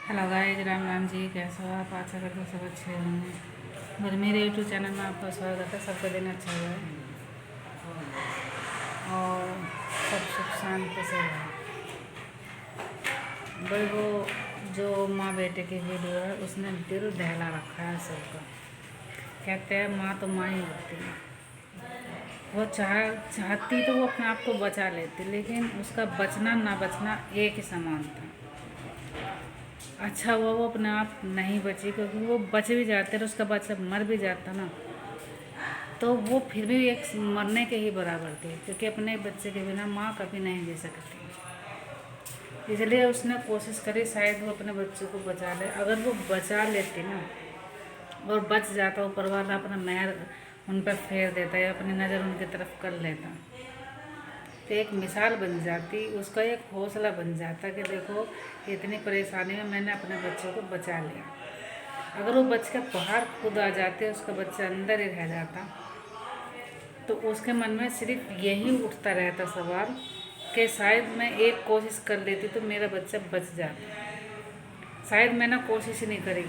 Hello guys, Ram Ram ji. कैसे हो आप? आशा करते हो सब अच्छे होंगे। और मेरे यूट्यूब चैनल में आपका स्वागत है। सबका दिन अच्छा हुआ है और सब सुख शांति से है। भाई वो जो माँ बेटे की वीडियो है उसने दिल दहला रखा है सबका। कहते हैं माँ तो माँ ही होती है। वो चाहती तो वो अपने आप को बचा लेती, लेकिन उसका बचना ना बचना एक ही समान था। अच्छा हुआ वो अपने आप नहीं बची, क्योंकि वो बच भी जाते और उसका बच्चा मर भी जाता ना, तो वो फिर भी एक मरने के ही बराबर थी, क्योंकि अपने बच्चे के बिना माँ कभी नहीं जी सकती। इसलिए उसने कोशिश करी, शायद वो अपने बच्चे को बचा ले। अगर वो बचा लेती ना और बच जाता, ऊपर वाला अपना मेहर उन पर फेर देता या अपनी नज़र उनकी तरफ कर लेता, तो एक मिसाल बन जाती, उसका एक हौसला बन जाता कि देखो इतनी परेशानी में मैंने अपने बच्चों को बचा लिया। अगर वो बच के बाहर खुद आ जाते, उसका बच्चा अंदर ही रह जाता, तो उसके मन में सिर्फ यही उठता रहता सवाल कि शायद मैं एक कोशिश कर लेती तो मेरा बच्चा बच जाता। शायद मैंने कोशिश ही नहीं करी,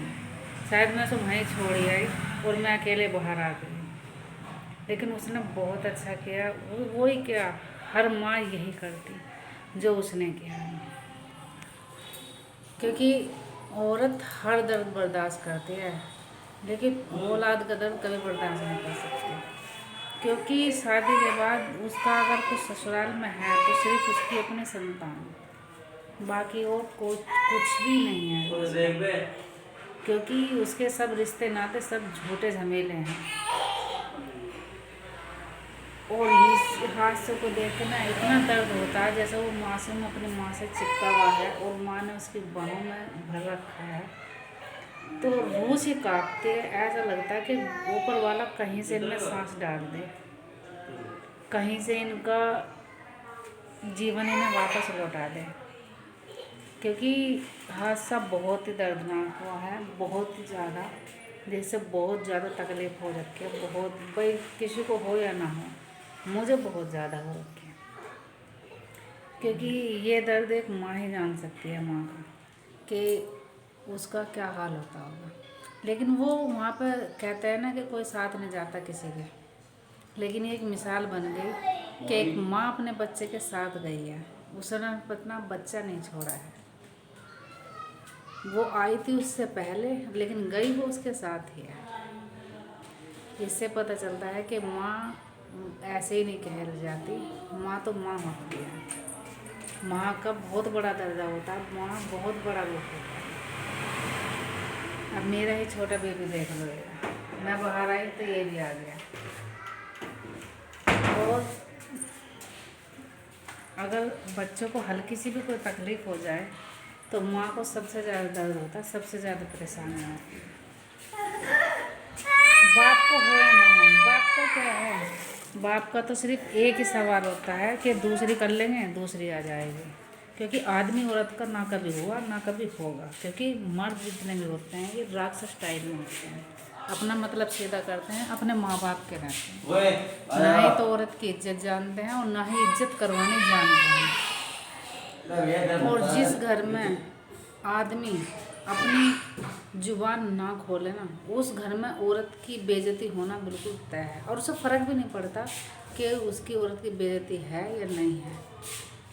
शायद मैं उसे वहीं छोड़ आई और मैं अकेले बाहर आ गई। लेकिन उसने बहुत अच्छा किया। वो ही क्या, हर माँ यही करती जो उसने किया। क्योंकि औरत हर दर्द बर्दाश्त करती है, लेकिन औलाद का दर्द कभी बर्दाश्त नहीं कर सकती। क्योंकि शादी के बाद उसका अगर कुछ ससुराल में है तो सिर्फ उसकी अपनी संतान, बाकी और कुछ भी नहीं है। क्योंकि उसके सब रिश्ते नाते सब झूठे झमेले हैं। और इस हादसे को देख के ना इतना दर्द होता है, जैसे वो मासूम अपनी माँ से चिपका हुआ है और माँ ने उसकी बाहों में भर रखा है, तो रूह से कांपते। ऐसा लगता है कि ऊपर वाला कहीं से इनमें सांस डाल दे, कहीं से इनका जीवन इन्हें वापस लौटा दे। क्योंकि हादसा बहुत ही दर्दनाक हुआ है, बहुत ही ज़्यादा, जिससे बहुत ज़्यादा तकलीफ़ हो रखी है। बहुत भाई, किसी को हो या ना हो, मुझे बहुत ज़्यादा हो रखी है। क्योंकि ये दर्द एक माँ ही जान सकती है, माँ का, कि उसका क्या हाल होता होगा। लेकिन वो वहाँ पर कहते हैं ना कि कोई साथ नहीं जाता किसी के, लेकिन एक मिसाल बन गई कि एक माँ अपने बच्चे के साथ गई है, उसने अपना बच्चा नहीं छोड़ा है। वो आई थी उससे पहले, लेकिन गई वो उसके साथ ही है। इससे पता चलता है कि माँ ऐसे ही नहीं कहल जाती, माँ तो माँ होती है। माँ का बहुत बड़ा दर्जा होता है, माँ बहुत बड़ा रूप होता है। अब मेरा ही छोटा बेबी देख लो, मैं बाहर आई तो ये भी आ गया। और अगर बच्चों को हल्की सी भी कोई तकलीफ़ हो जाए तो माँ को सबसे ज़्यादा दर्द होता है, सबसे ज़्यादा परेशानी होती है। बाप को हो या ना हो, बाप का क्या है, बाप का तो सिर्फ एक ही सवाल होता है कि दूसरी कर लेंगे, दूसरी आ जाएगी। क्योंकि आदमी औरत का ना कभी हुआ ना कभी होगा। क्योंकि मर्द जितने भी होते हैं ये राक्षस टाइप में होते हैं, अपना मतलब सीधा करते हैं, अपने माँ बाप के रहते हैं, ना ही तो औरत की इज्जत जानते हैं और ना ही इज्जत करवानी जानते हैं। और जिस घर में आदमी अपनी जुबान ना खोले ना, उस घर में औरत की बेइज्जती होना बिल्कुल तय है। और उसे फ़र्क भी नहीं पड़ता कि उसकी औरत की बेइज्जती है या नहीं है,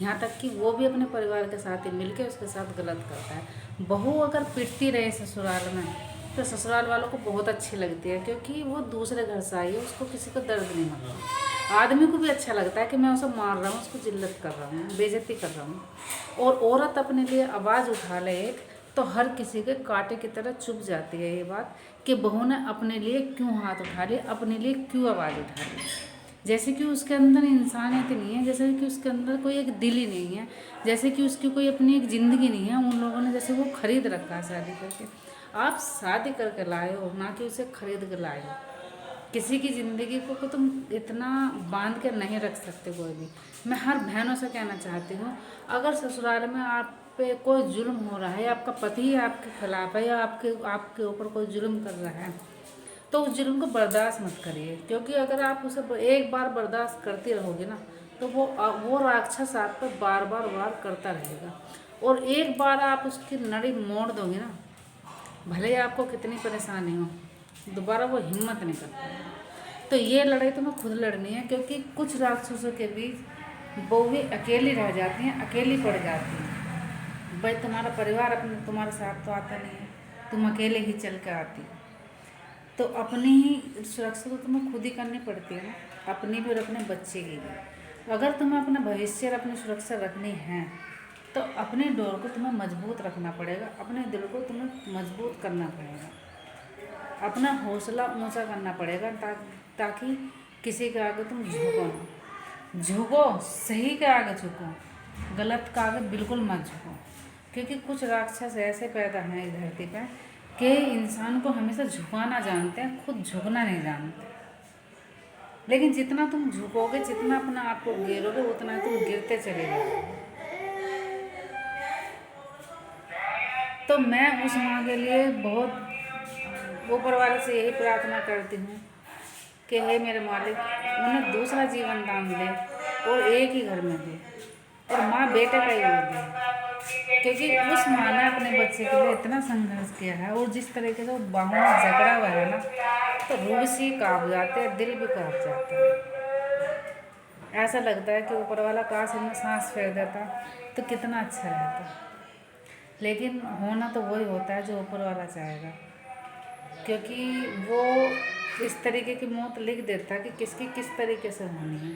यहाँ तक कि वो भी अपने परिवार के साथ ही मिलके उसके साथ गलत करता है। बहू अगर पिटती रहे ससुराल में तो ससुराल वालों को बहुत अच्छी लगती है, क्योंकि वो दूसरे घर से आई है, उसको किसी को दर्द नहीं होता। आदमी को भी अच्छा लगता है कि मैं उसे मार रहा हूँ, उसको जिल्लत कर रहा हूँ, बेइज्जती कर रहा हूँ। और औरत अपने लिए आवाज़ उठा ले एक, तो हर किसी के कांटे की तरह चुभ जाती है ये बात कि बहू ने अपने लिए क्यों हाथ उठा लिया, अपने लिए क्यों आवाज़ उठा ली। जैसे कि उसके अंदर इंसानियत नहीं है, जैसे कि उसके अंदर कोई एक दिल ही नहीं है, जैसे कि उसकी कोई अपनी एक ज़िंदगी नहीं है। उन लोगों ने जैसे वो खरीद रखा है शादी करके। आप शादी करके लाए हो, ना कि उसे खरीद कर लाए हो। किसी की ज़िंदगी को तुम इतना बांध के नहीं रख सकते कोई भी। मैं हर बहनों से कहना चाहती हूँ, अगर ससुराल में आप पे कोई जुल्म हो रहा है, आपका पति आपके खिलाफ है या आपके ऊपर कोई जुल्म कर रहा है, तो उस जुल्म को बर्दाश्त मत करिए। क्योंकि अगर आप उसे एक बार बर्दाश्त करती रहोगे ना, तो वो राक्षस आप पर बार बार वार करता रहेगा। और एक बार आप उसकी नड़ी मोड़ दोगे ना, भले ही आपको कितनी परेशानी हो, दोबारा वो हिम्मत नहीं करता। तो ये लड़ाई तुम्हें खुद लड़नी है, क्योंकि कुछ राक्षसों के बीच वो भी अकेली रह जाती हैं, अकेली पड़ जाती हैं। भाई तुम्हारा परिवार अपने तुम्हारे साथ तो आता नहीं है, तुम अकेले ही चल के आती हो। तो अपनी ही सुरक्षा तो तुम्हें खुद ही करनी पड़ती है ना, अपनी भी और अपने बच्चे की भी। अगर तुम्हें अपना भविष्य और अपनी सुरक्षा रखनी है तो अपने डोर को तुम्हें मजबूत रखना पड़ेगा, अपने दिल को तुम्हें मजबूत करना पड़ेगा, अपना हौसला ऊंचा करना पड़ेगा, ताकि किसी के आगे तुम झुको ना। झुको, सही के आगे झुको, गलत के आगे बिल्कुल मत झुको। क्योंकि कुछ राक्षस ऐसे पैदा हैं इस धरती पर कि इंसान को हमेशा झुकाना जानते हैं, खुद झुकना नहीं जानते। लेकिन जितना तुम झुकोगे, जितना अपना आप को गिरोगे, उतना तुम गिरते चले जाओगे। तो मैं उस माँ के लिए बहुत ऊपर वाले से यही प्रार्थना करती हूँ कि हे मेरे मालिक, उन्हें दूसरा जीवन दान दे और एक ही घर में दे, और माँ बेटे का ही वो दे। क्योंकि उस माँ ने अपने बच्चे के लिए इतना संघर्ष किया है, और जिस तरीके से वो बाहों में जकड़ा हुआ है ना, तो रूह से काँप जाते हैं, दिल भी काँप जाता है। ऐसा लगता है कि ऊपर वाला काश इनमें सांस फेर देता तो कितना अच्छा रहता। लेकिन होना तो वही होता है जो ऊपर वाला चाहेगा, क्योंकि वो इस तरीके की मौत लिख देता है कि किसकी किस तरीके से होनी है।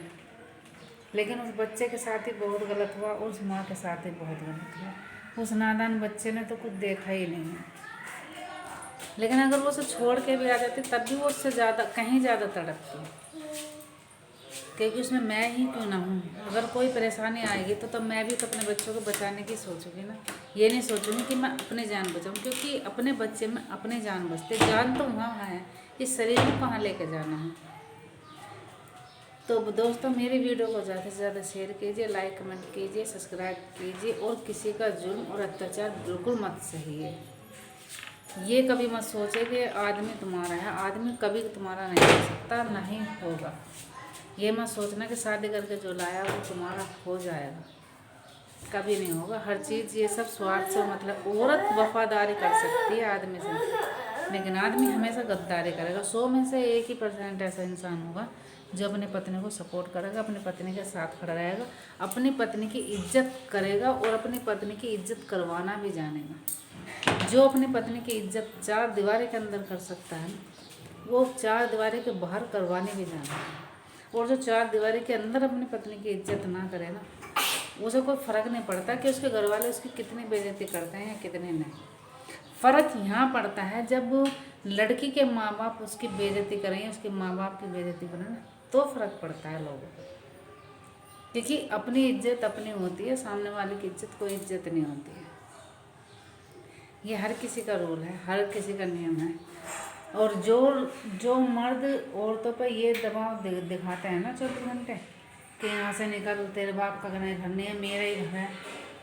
लेकिन उस बच्चे के साथ ही बहुत गलत हुआ, उस माँ के साथ ही बहुत गलत हुआ। उस नादान बच्चे ने तो कुछ देखा ही नहीं है। लेकिन अगर वो उसे छोड़ के भी आ जाती तब भी वो उससे ज़्यादा, कहीं ज़्यादा तड़पती, क्योंकि उसमें मैं ही क्यों ना हूँ। अगर कोई परेशानी आएगी तो मैं भी तो अपने बच्चों को बचाने की सोचूंगी ना, ये नहीं सोचूंगी कि मैं अपने जान बचाऊँ, क्योंकि अपने बच्चे में अपने जान बचते। जान तो वहाँ है, इस शरीर को कहाँ लेके जाना है। तो दोस्तों, मेरी वीडियो को ज़्यादा से ज़्यादा शेयर कीजिए, लाइक कमेंट कीजिए, सब्सक्राइब कीजिए, और किसी का जुल्म और अत्याचार बिल्कुल मत सहिए। ये कभी मत सोचे कि आदमी तुम्हारा है, आदमी कभी तुम्हारा नहीं हो सकता, नहीं होगा। ये मत सोचना कि शादी करके जो लाया वो तुम्हारा हो जाएगा, कभी नहीं होगा। हर चीज़ ये सब स्वार्थ से, मतलब औरत वफादारी कर सकती है आदमी से, लेकिन आदमी हमेशा गद्दारी करेगा। 100 में से 1% ऐसा इंसान होगा जो अपनी पत्नी को सपोर्ट करेगा, अपनी पत्नी के साथ खड़ा रहेगा, अपनी पत्नी की इज्जत करेगा, और अपनी पत्नी की इज्जत करवाना भी जानेगा। जो अपनी पत्नी की इज्जत 4 दीवारी के अंदर कर सकता है, वो 4 दीवारी के बाहर करवाने भी जानेगा। और जो 4 दीवारी के अंदर अपनी पत्नी की इज्जत ना करे ना, उसे कोई फ़र्क नहीं पड़ता कि उसके घर वाले उसकी कितनी बेइज्जती करते हैं या कितने नहीं। फ़र्क यहाँ पड़ता है जब लड़की के माँ बाप उसकी बेइज्जती करें, उसके माँ बाप की बेइज्जती करें ना, तो फ़र्क पड़ता है लोगों को। क्योंकि अपनी इज्जत अपनी होती है, सामने वाले की इज्जत कोई इज्जत नहीं होती है। ये हर किसी का रूल है, हर किसी का नियम है। और जो मर्द औरतों पर ये दबाव दिखाते हैं ना 24 घंटे कि यहाँ से निकल, तेरे बाप का घर नहीं है, मेरा ही घर है,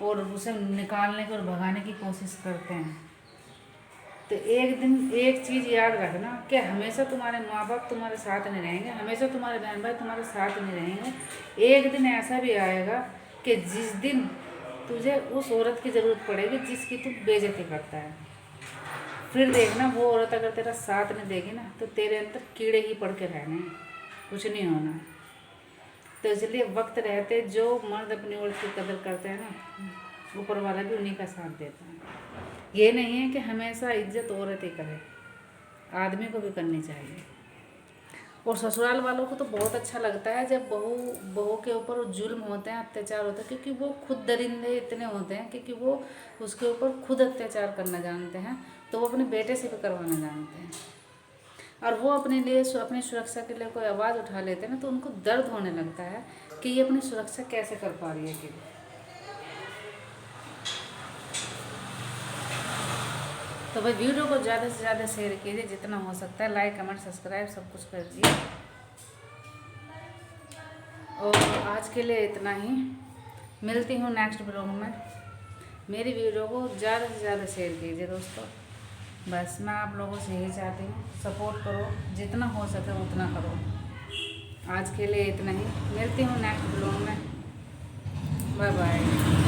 और उसे निकालने की और भगाने की कोशिश करते हैं, तो एक दिन एक चीज़ याद रखना कि हमेशा तुम्हारे माँ बाप तुम्हारे साथ नहीं रहेंगे, हमेशा तुम्हारे बहन भाई तुम्हारे साथ नहीं रहेंगे। एक दिन ऐसा भी आएगा कि जिस दिन तुझे उस औरत की ज़रूरत पड़ेगी जिसकी तू बेइज्जती करता है। फिर देखना, वो औरत अगर तेरा साथ नहीं देगी ना, तो तेरे अंदर कीड़े ही पड़ के रहने, कुछ नहीं होना। तो इसलिए वक्त रहते जो मर्द अपनी औरत की कदर करते हैं ना, ऊपर वाला भी उन्हीं का साथ देता है। ये नहीं है कि हमेशा इज्जत औरत ही करे, आदमी को भी करनी चाहिए। और ससुराल वालों को तो बहुत अच्छा लगता है जब बहू के ऊपर जुल्म होते हैं, अत्याचार होता है, क्योंकि वो खुद दरिंदे इतने होते हैं, क्योंकि वो उसके ऊपर खुद अत्याचार करना जानते हैं, तो वो अपने बेटे से भी करवाना जानते हैं। और वो अपने लिए, अपनी सुरक्षा के लिए कोई आवाज़ उठा लेते हैं ना, तो उनको दर्द होने लगता है कि ये अपनी सुरक्षा कैसे कर पा रही है। कि तो भाई वीडियो को ज़्यादा से ज़्यादा शेयर कीजिए, जितना हो सकता है, लाइक कमेंट सब्सक्राइब सब कुछ कर दिए। और आज के लिए इतना ही, मिलती हूँ नेक्स्ट ब्लॉग में। मेरी वीडियो को ज़्यादा से ज़्यादा शेयर कीजिए दोस्तों, बस मैं आप लोगों से यही चाहती हूँ, सपोर्ट करो, जितना हो सके उतना करो। आज के लिए इतना ही, मिलती हूँ नेक्स्ट ब्लॉग में, बाय बाय।